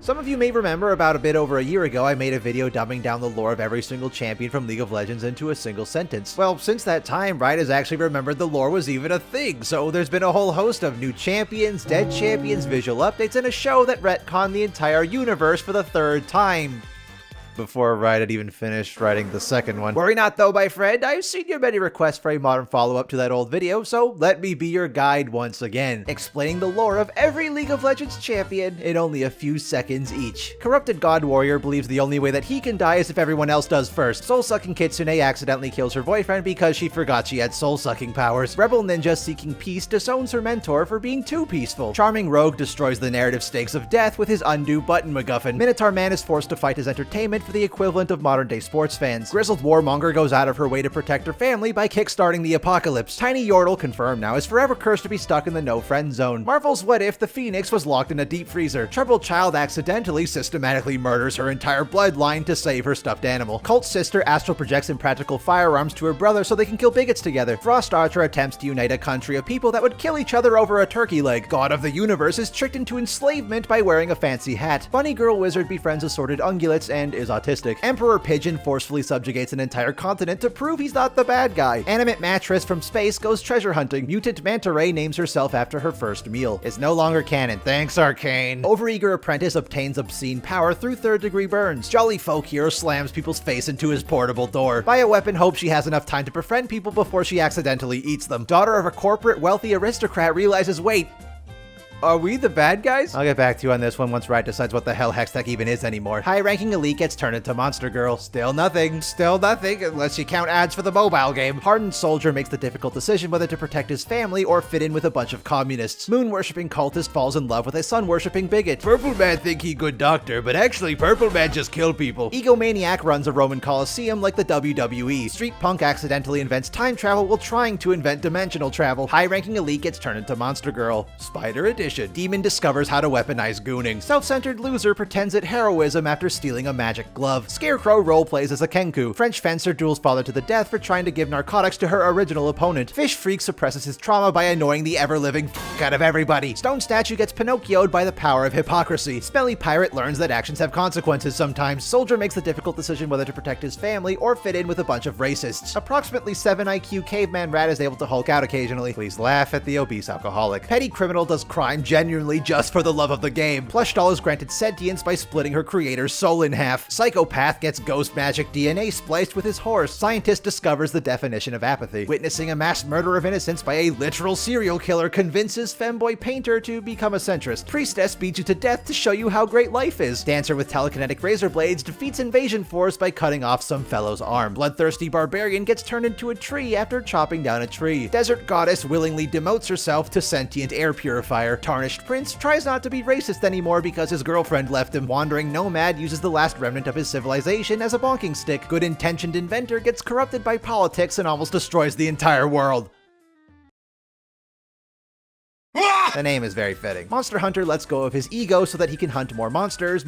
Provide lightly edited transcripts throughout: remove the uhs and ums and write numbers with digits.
Some of you may remember about a bit over a year ago I made a video dumbing down the lore of every single champion from League of Legends into a single sentence. Well, since that time, Riot has actually remembered the lore was even a thing, so there's been a whole host of new champions, dead champions, visual updates, and a show that retconned the entire universe for the third time. Before Riot had even finished writing the second one. Worry not though, my friend, I've seen your many requests for a modern follow-up to that old video, so let me be your guide once again, explaining the lore of every League of Legends champion in only a few seconds each. Corrupted God Warrior believes the only way that he can die is if everyone else does first. Soul-sucking Kitsune accidentally kills her boyfriend because she forgot she had soul-sucking powers. Rebel Ninja seeking peace disowns her mentor for being too peaceful. Charming Rogue destroys the narrative stakes of death with his undo button MacGuffin. Minotaur Man is forced to fight his entertainment for the equivalent of modern-day sports fans. Grizzled Warmonger goes out of her way to protect her family by kickstarting the apocalypse. Tiny Yordle, confirmed now, is forever cursed to be stuck in the no-friend zone. Marvel's What If the Phoenix was locked in a deep freezer. Troubled Child accidentally systematically murders her entire bloodline to save her stuffed animal. Cult Sister astral projects impractical firearms to her brother so they can kill bigots together. Frost Archer attempts to unite a country of people that would kill each other over a turkey leg. God of the Universe is tricked into enslavement by wearing a fancy hat. Bunny Girl Wizard befriends assorted ungulates and is autistic. Emperor Pigeon forcefully subjugates an entire continent to prove he's not the bad guy. Animate Mattress from space goes treasure hunting. Mutant Manta Ray names herself after her first meal. Is no longer canon. Thanks, Arcane. Overeager Apprentice obtains obscene power through third-degree burns. Jolly Folk Hero slams people's face into his portable door. Bioweapon hopes she has enough time to befriend people before she accidentally eats them. Daughter of a corporate wealthy aristocrat realizes, wait, are we the bad guys? I'll get back to you on this one once Riot decides what the hell Hextech even is anymore. High-ranking elite gets turned into Monster Girl. Still nothing, unless you count ads for the mobile game. Hardened soldier makes the difficult decision whether to protect his family or fit in with a bunch of communists. Moon-worshipping cultist falls in love with a sun-worshipping bigot. Purple Man think he good doctor, but actually Purple Man just kill people. Egomaniac runs a Roman Coliseum like the WWE. Street Punk accidentally invents time travel while trying to invent dimensional travel. High-ranking elite gets turned into Monster Girl. Spider Edition. Demon discovers how to weaponize gooning. Self-centered loser pretends at heroism after stealing a magic glove. Scarecrow roleplays as a Kenku. French fencer duels father to the death for trying to give narcotics to her original opponent. Fish Freak suppresses his trauma by annoying the ever-living f*** out of everybody. Stone Statue gets Pinocchio'd by the power of hypocrisy. Smelly Pirate learns that actions have consequences sometimes. Soldier makes the difficult decision whether to protect his family or fit in with a bunch of racists. Approximately 7 IQ Caveman Rat is able to Hulk out occasionally. Please laugh at the obese alcoholic. Petty Criminal does crime genuinely just for the love of the game. Plush Doll is granted sentience by splitting her creator's soul in half. Psychopath gets ghost magic DNA spliced with his horse. Scientist discovers the definition of apathy. Witnessing a mass murder of innocents by a literal serial killer convinces femboy painter to become a centrist. Priestess beats you to death to show you how great life is. Dancer with telekinetic razor blades defeats invasion force by cutting off some fellow's arm. Bloodthirsty barbarian gets turned into a tree after chopping down a tree. Desert goddess willingly demotes herself to sentient air purifier. Tarnished Prince tries not to be racist anymore because his girlfriend left him. Wandering nomad uses the last remnant of his civilization as a bonking stick. Good-intentioned inventor gets corrupted by politics and almost destroys the entire world. The name is very fitting. Monster Hunter lets go of his ego so that he can hunt more monsters,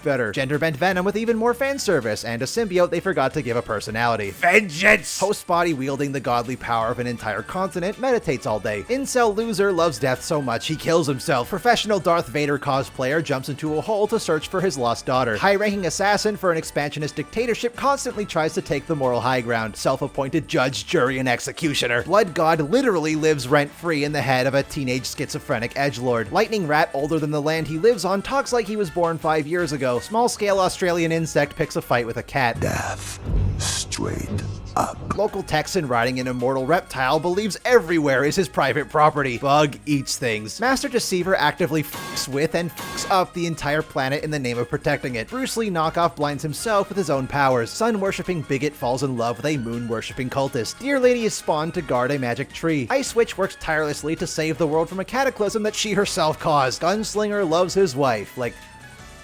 better. Gender-bent Venom with even more fan service, and a symbiote they forgot to give a personality. Vengeance! Host body wielding the godly power of an entire continent meditates all day. Incel loser loves death so much he kills himself. Professional Darth Vader cosplayer jumps into a hole to search for his lost daughter. High-ranking assassin for an expansionist dictatorship constantly tries to take the moral high ground. Self-appointed judge, jury, and executioner. Blood God literally lives rent-free in the head of a teenage schizophrenic edgelord. Lightning Rat, older than the land he lives on, talks like he was born 5 years ago. Small-scale Australian insect picks a fight with a cat. Death. Straight up. Local Texan riding an immortal reptile believes everywhere is his private property. Bug eats things. Master Deceiver actively f***s with and f***s up the entire planet in the name of protecting it. Bruce Lee knockoff blinds himself with his own powers. Sun-worshipping bigot falls in love with a moon-worshipping cultist. Deer Lady is spawned to guard a magic tree. Ice Witch works tirelessly to save the world from a cataclysm that she herself caused. Gunslinger loves his wife. Like,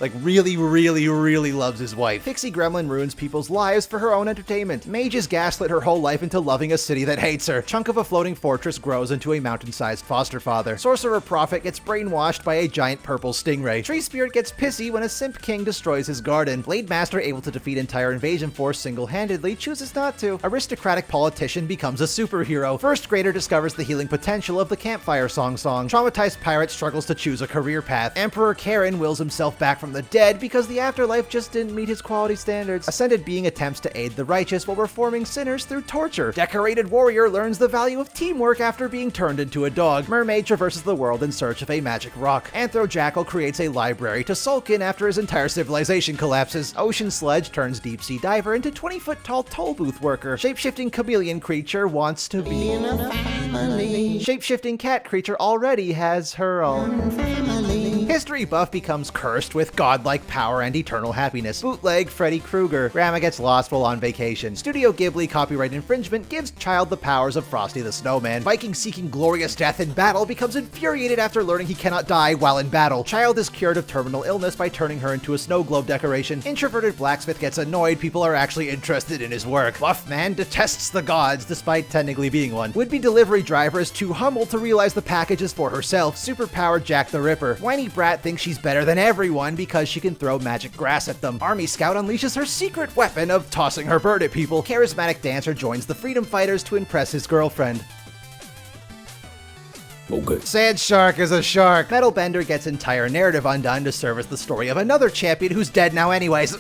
Like really, really, really loves his wife. Pixie Gremlin ruins people's lives for her own entertainment. Mage is gaslit her whole life into loving a city that hates her. Chunk of a floating fortress grows into a mountain-sized foster father. Sorcerer Prophet gets brainwashed by a giant purple stingray. Tree Spirit gets pissy when a simp king destroys his garden. Blade Master, able to defeat entire invasion force single-handedly, chooses not to. Aristocratic politician becomes a superhero. First grader discovers the healing potential of the campfire song. Traumatized pirate struggles to choose a career path. Emperor Karen wills himself back from the dead because the afterlife just didn't meet his quality standards. Ascended being attempts to aid the righteous while reforming sinners through torture. Decorated warrior learns the value of teamwork after being turned into a dog. Mermaid traverses the world in search of a magic rock. Anthro Jackal creates a library to sulk in after his entire civilization collapses. Ocean Sledge turns deep sea diver into 20-foot tall toll booth worker. Shapeshifting chameleon creature wants to be in a family. Shapeshifting cat creature already has her own family. History buff becomes cursed with godlike power and eternal happiness. Bootleg Freddy Krueger. Grandma gets lost while on vacation. Studio Ghibli copyright infringement gives child the powers of Frosty the Snowman. Viking seeking glorious death in battle becomes infuriated after learning he cannot die while in battle. Child is cured of terminal illness by turning her into a snow globe decoration. Introverted blacksmith gets annoyed people are actually interested in his work. Buff man detests the gods despite technically being one. Would-be delivery driver is too humble to realize the package is for herself. Superpowered Jack the Ripper. Whiny brat thinks she's better than everyone because she can throw magic grass at them. Army Scout unleashes her secret weapon of tossing her bird at people. Charismatic dancer joins the freedom fighters to impress his girlfriend. Okay. Sand Shark is a shark. Metal Bender gets entire narrative undone to service the story of another champion who's dead now anyways.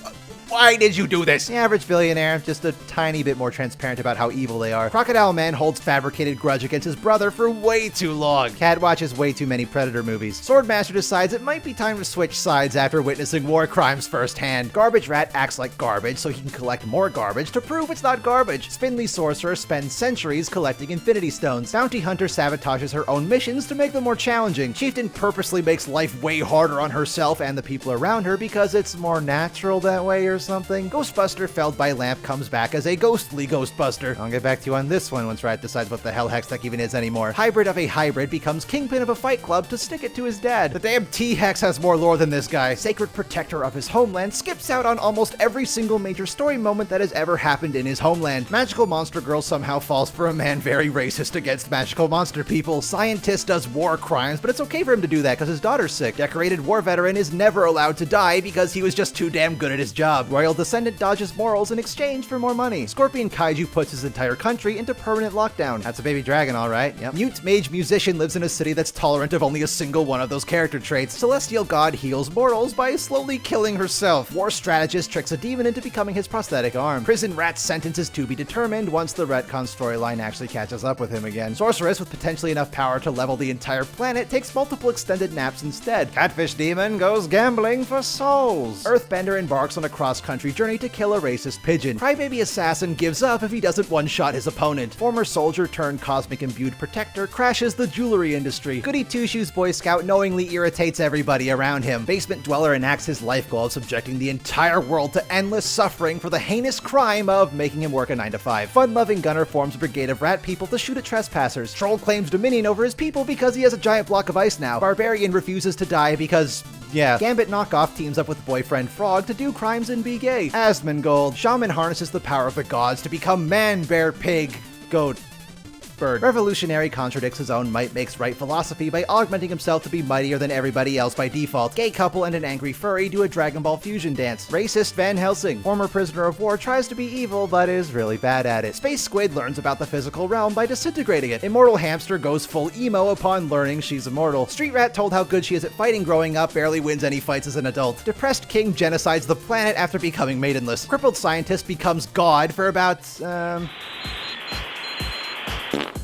Why did you do this? The average billionaire, just a tiny bit more transparent about how evil they are. Crocodile Man holds fabricated grudge against his brother for way too long. Cat watches way too many Predator movies. Swordmaster decides it might be time to switch sides after witnessing war crimes firsthand. Garbage Rat acts like garbage so he can collect more garbage to prove it's not garbage. Spindly Sorcerer spends centuries collecting Infinity Stones. Bounty Hunter sabotages her own missions to make them more challenging. Chieftain purposely makes life way harder on herself and the people around her because it's more natural that way or something. Ghostbuster felled by lamp comes back as a ghostly Ghostbuster. I'll get back to you on this one once Rat decides what the hell Hextech even is anymore. Hybrid of a hybrid becomes kingpin of a fight club to stick it to his dad. The damn T-Hex has more lore than this guy. Sacred protector of his homeland skips out on almost every single major story moment that has ever happened in his homeland. Magical Monster Girl somehow falls for a man very racist against magical monster people. Scientist does war crimes, but it's okay for him to do that because his daughter's sick. Decorated war veteran is never allowed to die because he was just too damn good at his job. Royal Descendant dodges morals in exchange for more money. Scorpion Kaiju puts his entire country into permanent lockdown. That's a baby dragon, alright. Yep. Mute Mage Musician lives in a city that's tolerant of only a single one of those character traits. Celestial God heals mortals by slowly killing herself. War Strategist tricks a demon into becoming his prosthetic arm. Prison Rat's sentence is to be determined once the retcon storyline actually catches up with him again. Sorceress with potentially enough power to level the entire planet takes multiple extended naps instead. Catfish Demon goes gambling for souls. Earthbender embarks on a cross-country journey to kill a racist pigeon. Crybaby Assassin gives up if he doesn't one-shot his opponent. Former soldier turned cosmic imbued protector crashes the jewelry industry. Goody Two-Shoes Boy Scout knowingly irritates everybody around him. Basement Dweller enacts his life goal of subjecting the entire world to endless suffering for the heinous crime of making him work a 9-to-5. Fun-loving Gunner forms a brigade of rat people to shoot at trespassers. Troll claims dominion over his people because he has a giant block of ice now. Barbarian refuses to die because... yeah. Gambit Knockoff teams up with boyfriend Frog to do crimes and be gay. Asmongold. Shaman harnesses the power of the gods to become man, bear, pig, goat, bird. Revolutionary contradicts his own might makes right philosophy by augmenting himself to be mightier than everybody else by default. Gay couple and an angry furry do a Dragon Ball fusion dance. Racist Van Helsing. Former prisoner of war tries to be evil but is really bad at it. Space Squid learns about the physical realm by disintegrating it. Immortal Hamster goes full emo upon learning she's immortal. Street Rat told how good she is at fighting growing up barely wins any fights as an adult. Depressed King genocides the planet after becoming maidenless. Crippled Scientist becomes God for about,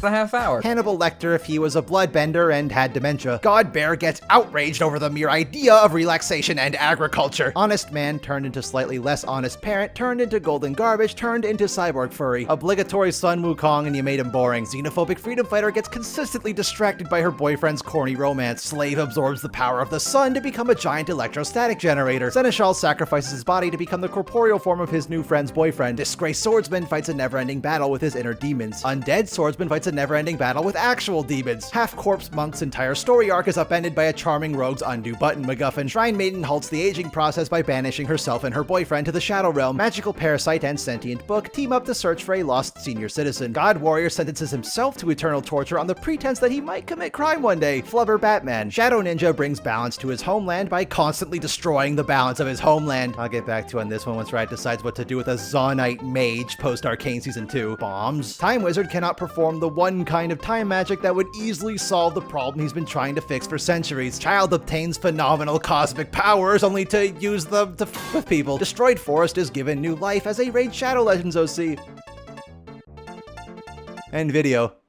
a half hour. Hannibal Lecter if he was a bloodbender and had dementia. God Bear gets outraged over the mere idea of relaxation and agriculture. Honest Man turned into slightly less honest parent, turned into golden garbage, turned into cyborg furry. Obligatory Sun Wukong and you made him boring. Xenophobic freedom fighter gets consistently distracted by her boyfriend's corny romance. Slave absorbs the power of the sun to become a giant electrostatic generator. Seneschal sacrifices his body to become the corporeal form of his new friend's boyfriend. Disgraced Swordsman fights a never-ending battle with his inner demons. Undead Swordsman fights it's a never-ending battle with actual demons. Half-corpse Monk's entire story arc is upended by a charming rogue's undo button MacGuffin. Shrine Maiden halts the aging process by banishing herself and her boyfriend to the Shadow Realm. Magical Parasite and Sentient Book team up to search for a lost senior citizen. God Warrior sentences himself to eternal torture on the pretense that he might commit crime one day. Flubber Batman. Shadow Ninja brings balance to his homeland by constantly destroying the balance of his homeland. I'll get back to you on this one once Riot decides what to do with a Zonite mage post-Arcane Season 2. Bombs. Time Wizard cannot perform the one kind of time magic that would easily solve the problem he's been trying to fix for centuries. Child obtains phenomenal cosmic powers only to use them to f with people. Destroyed Forest is given new life as a Raid Shadow Legends OC. End video.